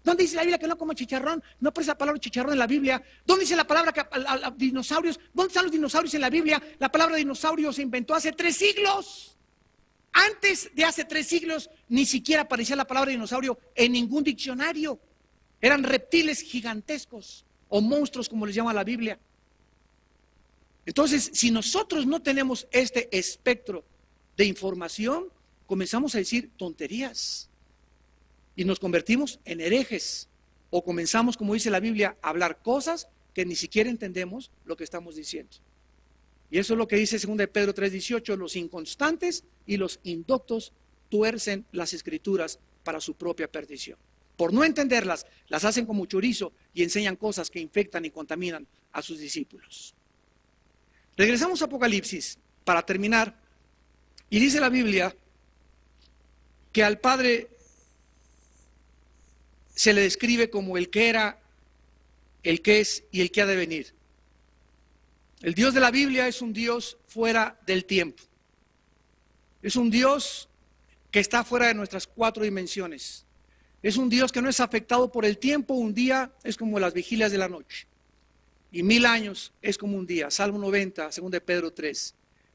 ¿Dónde dice la Biblia que no como chicharrón? No aparece la palabra chicharrón en la Biblia. ¿Dónde dice la palabra que a dinosaurios? ¿Dónde están los dinosaurios en la Biblia? La palabra dinosaurio se inventó hace 3 siglos. Antes de hace 3 siglos ni siquiera aparecía la palabra dinosaurio en ningún diccionario. Eran reptiles gigantescos o monstruos como les llama la Biblia. Entonces, si nosotros no tenemos este espectro de información, comenzamos a decir tonterías y nos convertimos en herejes, o comenzamos, como dice la Biblia, a hablar cosas que ni siquiera entendemos lo que estamos diciendo. Y eso es lo que dice 2 Pedro 3:18, los inconstantes y los indoctos tuercen las escrituras para su propia perdición. Por no entenderlas, las hacen como chorizo y enseñan cosas que infectan y contaminan a sus discípulos. Regresamos a Apocalipsis para terminar, y dice la Biblia que al Padre se le describe como el que era, el que es y el que ha de venir. El Dios de la Biblia es un Dios fuera del tiempo. Es un Dios que está fuera de nuestras 4 dimensiones. Es un Dios que no es afectado por el tiempo. Un día es como las vigilias de la noche. Y 1000 años es como un día. Salmo 90, 2 Pedro 3.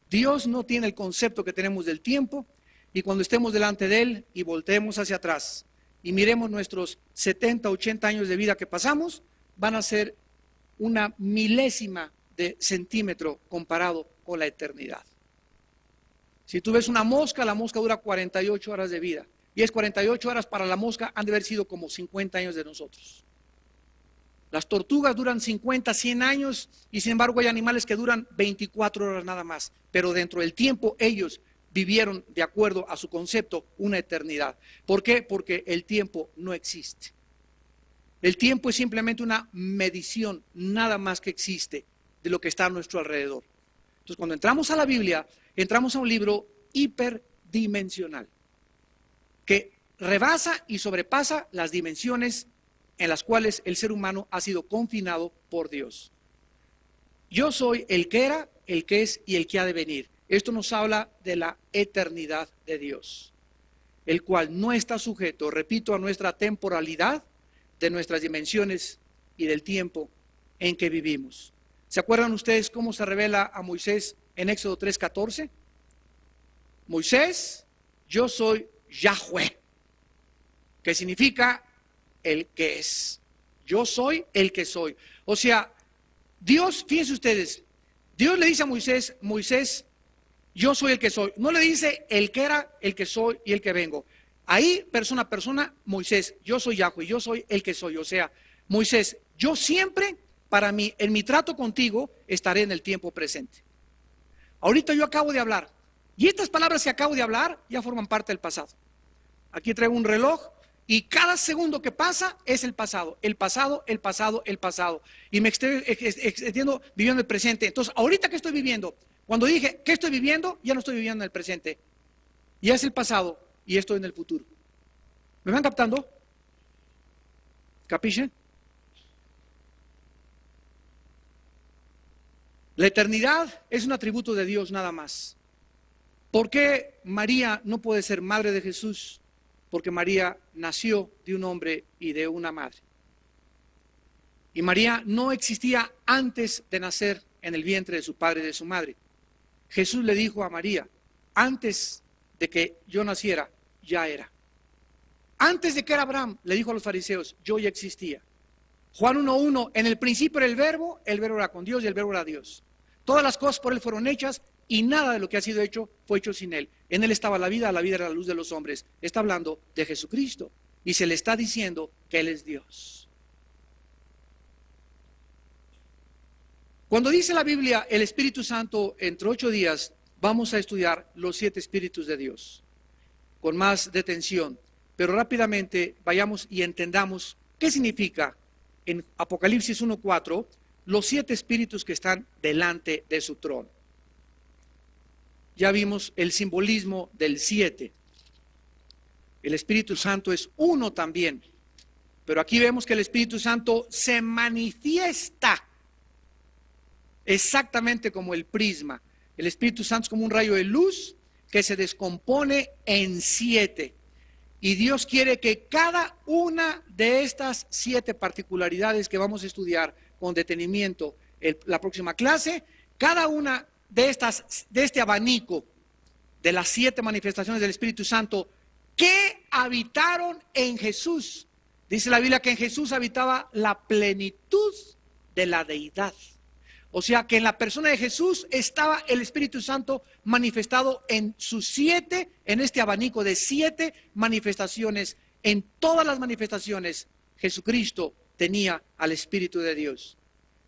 Dios no tiene el concepto que tenemos del tiempo. Y cuando estemos delante de Él y volteemos hacia atrás y miremos nuestros 70, 80 años de vida que pasamos, van a ser una milésima de centímetro comparado con la eternidad. Si tú ves una mosca, la mosca dura 48 horas de vida. Y es 48 horas para la mosca, han de haber sido como 50 años de nosotros. Las tortugas duran 50, 100 años y sin embargo hay animales que duran 24 horas nada más. Pero dentro del tiempo ellos vivieron de acuerdo a su concepto una eternidad. ¿Por qué? Porque el tiempo no existe. El tiempo es simplemente una medición, nada más que existe de lo que está a nuestro alrededor. Entonces, cuando entramos a la Biblia, entramos a un libro hiperdimensional que rebasa y sobrepasa las dimensiones en las cuales el ser humano ha sido confinado por Dios. Yo soy el que era, el que es y el que ha de venir. Esto nos habla de la eternidad de Dios, el cual no está sujeto, repito, a nuestra temporalidad, de nuestras dimensiones y del tiempo en que vivimos. ¿Se acuerdan ustedes cómo se revela a Moisés en Éxodo 3:14? Moisés, yo soy Yahweh, que significa el que es. Yo soy el que soy. O sea, Dios, fíjense ustedes, Dios le dice a Moisés, Moisés, yo soy el que soy. No le dice el que era, el que soy y el que vengo. Ahí, persona a persona, Moisés, yo soy Yahweh, yo soy el que soy. O sea, Moisés, yo siempre, para mí, en mi trato contigo, estaré en el tiempo presente. Ahorita yo acabo de hablar, y estas palabras que acabo de hablar ya forman parte del pasado. Aquí traigo un reloj, y cada segundo que pasa es el pasado, el pasado, el pasado, el pasado. Y me estoy extendiendo viviendo el presente. Entonces, ahorita que estoy viviendo, cuando dije que estoy viviendo, ya no estoy viviendo en el presente. Ya es el pasado y estoy en el futuro. ¿Me van captando? ¿Capiche? La eternidad es un atributo de Dios nada más. ¿Por qué María no puede ser madre de Jesús? Porque María nació de un hombre y de una madre. Y María no existía antes de nacer en el vientre de su padre y de su madre. Jesús le dijo a María, antes de que yo naciera, ya era. Antes de que era Abraham, le dijo a los fariseos, yo ya existía. Juan 1:1, en el principio era el verbo era con Dios y el verbo era Dios. Todas las cosas por él fueron hechas y nada de lo que ha sido hecho fue hecho sin él. En él estaba la vida era la luz de los hombres. Está hablando de Jesucristo y se le está diciendo que él es Dios. Cuando dice la Biblia el Espíritu Santo entre 8 días, vamos a estudiar los 7 Espíritus de Dios con más detención, pero rápidamente vayamos y entendamos qué significa en Apocalipsis 1:4 los 7 espíritus que están delante de su trono. Ya vimos el simbolismo del 7. El Espíritu Santo es uno también, pero aquí vemos que el Espíritu Santo se manifiesta exactamente como el prisma. El Espíritu Santo es como un rayo de luz que se descompone en 7. Y Dios quiere que cada una de estas 7 particularidades que vamos a estudiar con detenimiento la próxima clase, cada una de este abanico de las 7 manifestaciones del Espíritu Santo que habitaron en Jesús. Dice la Biblia que en Jesús habitaba la plenitud de la deidad. O sea que en la persona de Jesús estaba el Espíritu Santo manifestado en sus 7, en este abanico de 7 manifestaciones. En todas las manifestaciones, Jesucristo tenía al Espíritu de Dios.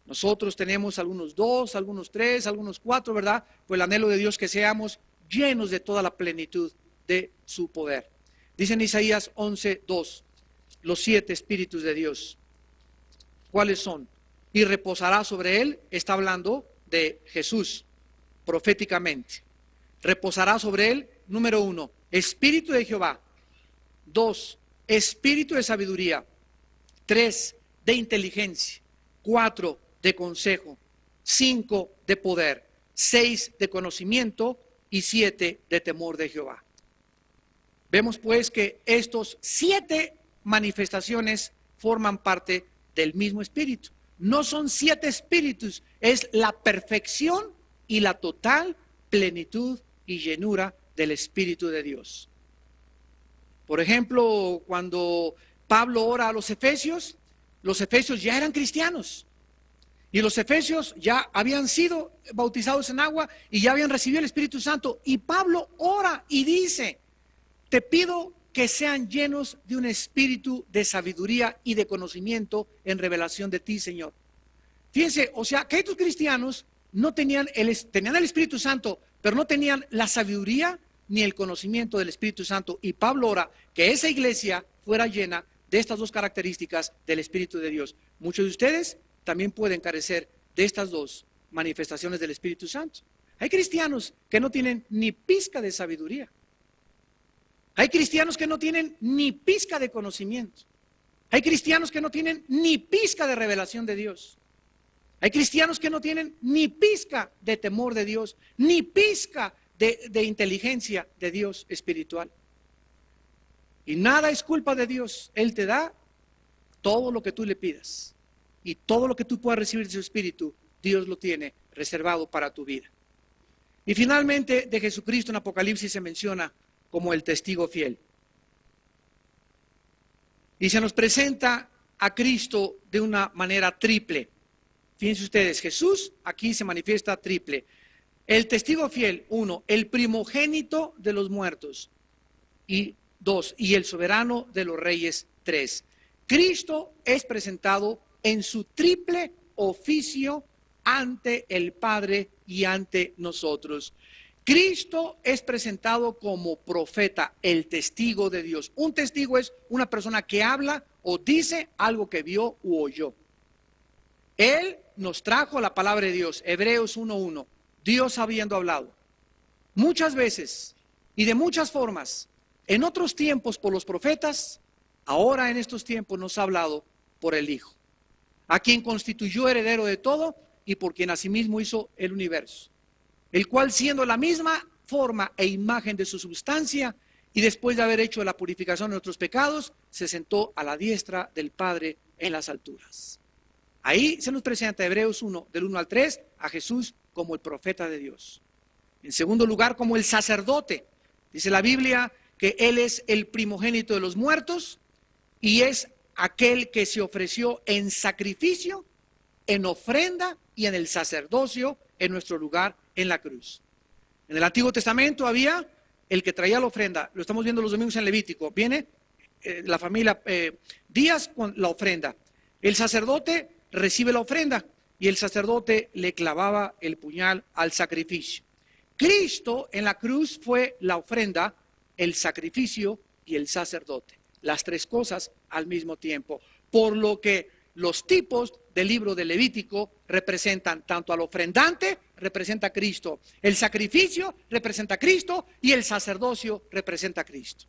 Nosotros tenemos algunos 2, algunos 3, algunos 4, ¿verdad? Pues el anhelo de Dios que seamos llenos de toda la plenitud de su poder. Dice en Isaías 11:2, los 7 Espíritus de Dios. ¿Cuáles son? Y reposará sobre él, está hablando de Jesús, proféticamente. Reposará sobre él, número 1, Espíritu de Jehová. 2, Espíritu de sabiduría. 3, de inteligencia. 4, de consejo. 5, de poder. 6, de conocimiento. Y 7, de temor de Jehová. Vemos pues que estos 7 manifestaciones forman parte del mismo Espíritu. No son 7 espíritus, es la perfección y la total plenitud y llenura del Espíritu de Dios. Por ejemplo, cuando Pablo ora a los efesios ya eran cristianos. Y los efesios ya habían sido bautizados en agua y ya habían recibido el Espíritu Santo. Y Pablo ora y dice, te pido que sean llenos de un espíritu de sabiduría y de conocimiento en revelación de ti, Señor. Fíjense, o sea, que estos cristianos no tenían tenían el Espíritu Santo, pero no tenían la sabiduría ni el conocimiento del Espíritu Santo. Y Pablo ora que esa iglesia fuera llena de estas 2 características del Espíritu de Dios. Muchos de ustedes también pueden carecer de estas 2 manifestaciones del Espíritu Santo. Hay cristianos que no tienen ni pizca de sabiduría. Hay cristianos que no tienen ni pizca de conocimiento. Hay cristianos que no tienen ni pizca de revelación de Dios. Hay cristianos que no tienen ni pizca de temor de Dios, ni pizca de inteligencia de Dios espiritual. Y nada es culpa de Dios. Él te da todo lo que tú le pidas. Y todo lo que tú puedas recibir de su Espíritu, Dios lo tiene reservado para tu vida. Y finalmente, de Jesucristo en Apocalipsis se menciona como el testigo fiel. Y se nos presenta a Cristo de una manera triple. Fíjense ustedes, Jesús aquí se manifiesta triple. El testigo fiel, 1, el primogénito de los muertos. Y 2, y el soberano de los reyes, 3. Cristo es presentado en su triple oficio ante el Padre y ante nosotros. Cristo es presentado como profeta, el testigo de Dios. Un testigo es una persona que habla o dice algo que vio u oyó. Él nos trajo la palabra de Dios, Hebreos 1:1, Dios habiendo hablado muchas veces y de muchas formas, en otros tiempos por los profetas, ahora en estos tiempos nos ha hablado por el Hijo, a quien constituyó heredero de todo y por quien asimismo hizo el universo, el cual siendo la misma forma e imagen de su substancia y después de haber hecho la purificación de nuestros pecados, se sentó a la diestra del Padre en las alturas. Ahí se nos presenta Hebreos 1, del 1 al 3, a Jesús como el profeta de Dios. En segundo lugar, como el sacerdote. Dice la Biblia que Él es el primogénito de los muertos y es aquel que se ofreció en sacrificio, en ofrenda y en el sacerdocio en nuestro lugar en la cruz. En el Antiguo Testamento había el que traía la ofrenda, lo estamos viendo los domingos en Levítico, viene la familia Díaz con la ofrenda. El sacerdote recibe la ofrenda y el sacerdote le clavaba el puñal al sacrificio. Cristo en la cruz fue la ofrenda, el sacrificio y el sacerdote. Las tres cosas al mismo tiempo. Por lo que los tipos del libro de Levítico representan tanto al ofrendante, representa a Cristo. El sacrificio representa a Cristo y el sacerdocio representa a Cristo.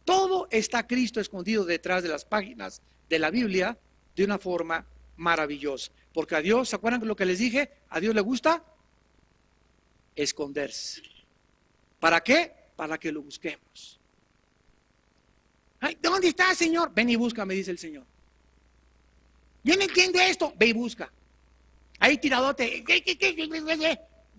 Todo está Cristo escondido detrás de las páginas de la Biblia de una forma maravillosa. Porque a Dios, ¿se acuerdan de lo que les dije? A Dios le gusta esconderse. ¿Para qué? Para que lo busquemos. Ay, ¿dónde está, Señor? Ven y busca, me dice el Señor. Yo no entiendo esto. Ve y busca. Ahí tiradote.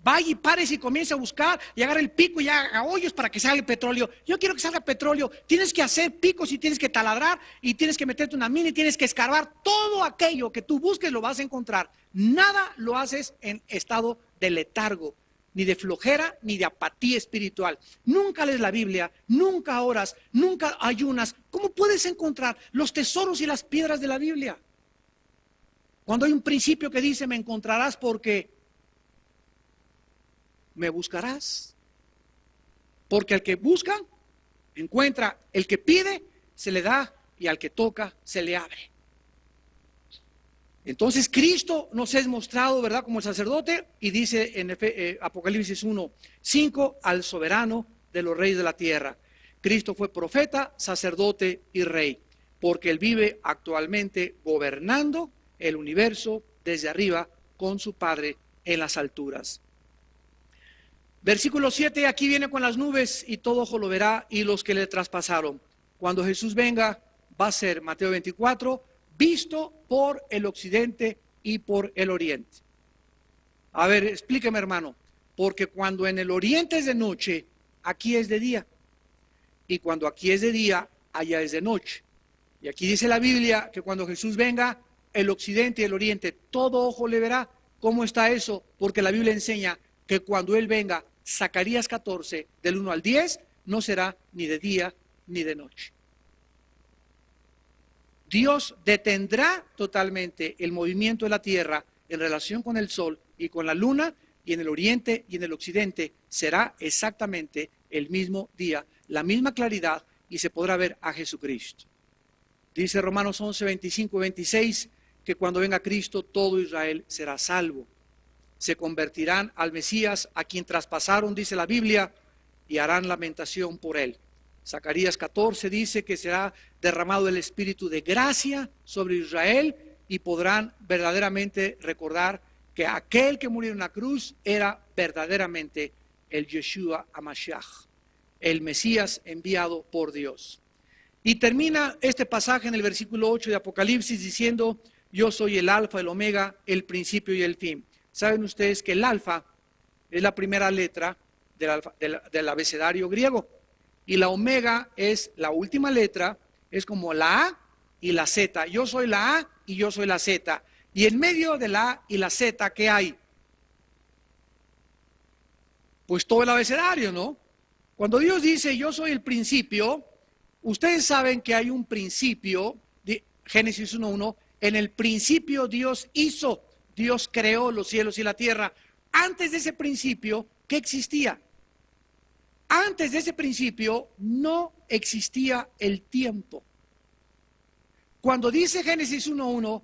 Vaya y párese y comienza a buscar y agarra el pico y haga hoyos para que salga el petróleo. Yo quiero que salga petróleo. Tienes que hacer picos y tienes que taladrar y tienes que meterte una mina y tienes que escarbar. Todo aquello que tú busques lo vas a encontrar. Nada lo haces en estado de letargo, ni de flojera, ni de apatía espiritual. Nunca lees la Biblia, nunca oras, nunca ayunas. ¿Cómo puedes encontrar los tesoros y las piedras de la Biblia? Cuando hay un principio que dice, me encontrarás porque me buscarás. Porque al que busca, encuentra. El que pide, se le da. Y al que toca, se le abre. Entonces Cristo nos es mostrado, ¿verdad?, como el sacerdote. Y dice en Apocalipsis 1:5, al soberano de los reyes de la tierra. Cristo fue profeta, sacerdote y rey. Porque Él vive actualmente gobernando el universo desde arriba con su Padre en las alturas. Versículo 7, aquí viene con las nubes y todo ojo lo verá y los que le traspasaron. Cuando Jesús venga va a ser, Mateo 24, visto por el occidente y por el oriente. A ver, explíqueme, hermano, porque cuando en el oriente es de noche, aquí es de día. Y cuando aquí es de día, allá es de noche. Y aquí dice la Biblia que cuando Jesús venga, el occidente y el oriente, todo ojo le verá. ¿Cómo está eso? Porque la Biblia enseña que cuando Él venga, Zacarías 14, del 1 al 10, no será ni de día ni de noche. Dios detendrá totalmente el movimiento de la tierra en relación con el sol y con la luna, y en el oriente y en el occidente será exactamente el mismo día, la misma claridad, y se podrá ver a Jesucristo. Dice Romanos 11, 25 y 26, que cuando venga Cristo todo Israel será salvo. Se convertirán al Mesías a quien traspasaron, dice la Biblia, y harán lamentación por él. Zacarías 14 dice que será derramado el espíritu de gracia sobre Israel y podrán verdaderamente recordar que aquel que murió en la cruz era verdaderamente el Yeshua HaMashiach, el Mesías enviado por Dios. Y termina este pasaje en el versículo 8 de Apocalipsis diciendo, yo soy el alfa, el omega, el principio y el fin. Saben ustedes que el alfa es la primera letra del abecedario griego y la omega es la última letra, es como la A y la Z. Yo soy la A y yo soy la Z. Y en medio de la A y la Z, ¿qué hay? Pues todo el abecedario, ¿no? Cuando Dios dice yo soy el principio, ustedes saben que hay un principio, de Génesis 1:1, en el principio Dios hizo, Dios creó los cielos y la tierra. Antes de ese principio, ¿qué existía? Antes de ese principio no existía el tiempo. Cuando dice Génesis 1:1,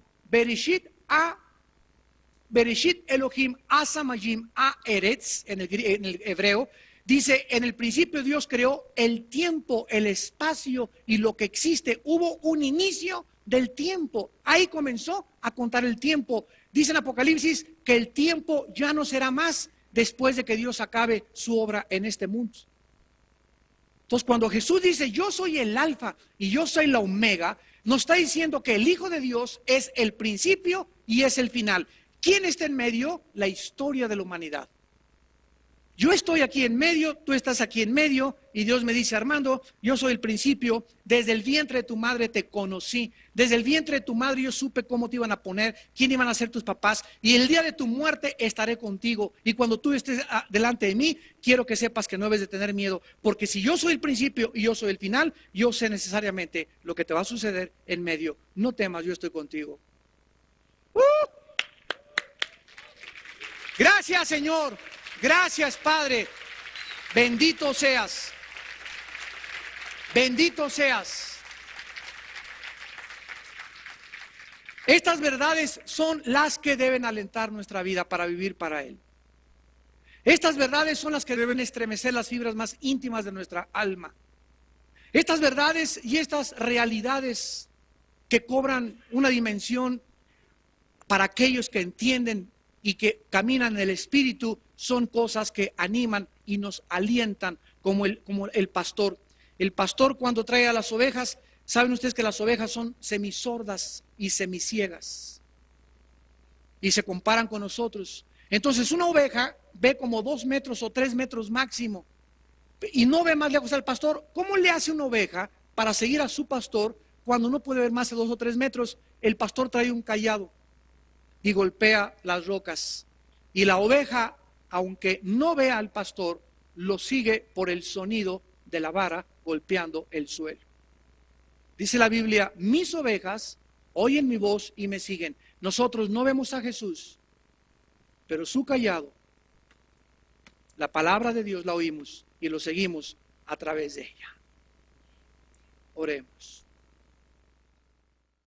Bereshit Elohim Asamayim Eretz, en el hebreo, dice, en el principio Dios creó el tiempo, el espacio y lo que existe. Hubo un inicio del tiempo. Ahí comenzó a contar el tiempo. Dice en Apocalipsis que el tiempo ya no será más después de que Dios acabe su obra en este mundo. Entonces, cuando Jesús dice, yo soy el alfa y yo soy la omega, nos está diciendo que el Hijo de Dios es el principio y es el final. ¿Quién está en medio? La historia de la humanidad. Yo estoy aquí en medio, tú estás aquí en medio, y Dios me dice: Armando, yo soy el principio, desde el vientre de tu madre te conocí, desde el vientre de tu madre yo supe cómo te iban a poner, quién iban a ser tus papás, y el día de tu muerte estaré contigo, y cuando tú estés delante de mí, quiero que sepas que no debes de tener miedo, porque si yo soy el principio y yo soy el final, yo sé necesariamente lo que te va a suceder en medio. No temas, yo estoy contigo. Gracias, Señor. Gracias, Padre. Bendito seas. Bendito seas. Estas verdades son las que deben alentar nuestra vida para vivir para Él. Estas verdades son las que deben estremecer las fibras más íntimas de nuestra alma. Estas verdades y estas realidades que cobran una dimensión para aquellos que entienden y que caminan en el Espíritu, son cosas que animan y nos alientan como el pastor. El pastor, cuando trae a las ovejas, saben ustedes que las ovejas son semisordas y semiciegas y se comparan con nosotros. Entonces una oveja ve como 2 metros o 3 metros máximo y no ve más lejos al pastor. ¿Cómo le hace una oveja para seguir a su pastor cuando no puede ver más de 2 o 3 metros? El pastor trae un cayado y golpea las rocas, y la oveja, aunque no vea al pastor, lo sigue por el sonido de la vara golpeando el suelo. Dice la Biblia: mis ovejas oyen mi voz y me siguen. Nosotros no vemos a Jesús, pero su cayado, la palabra de Dios, la oímos y lo seguimos a través de ella. Oremos.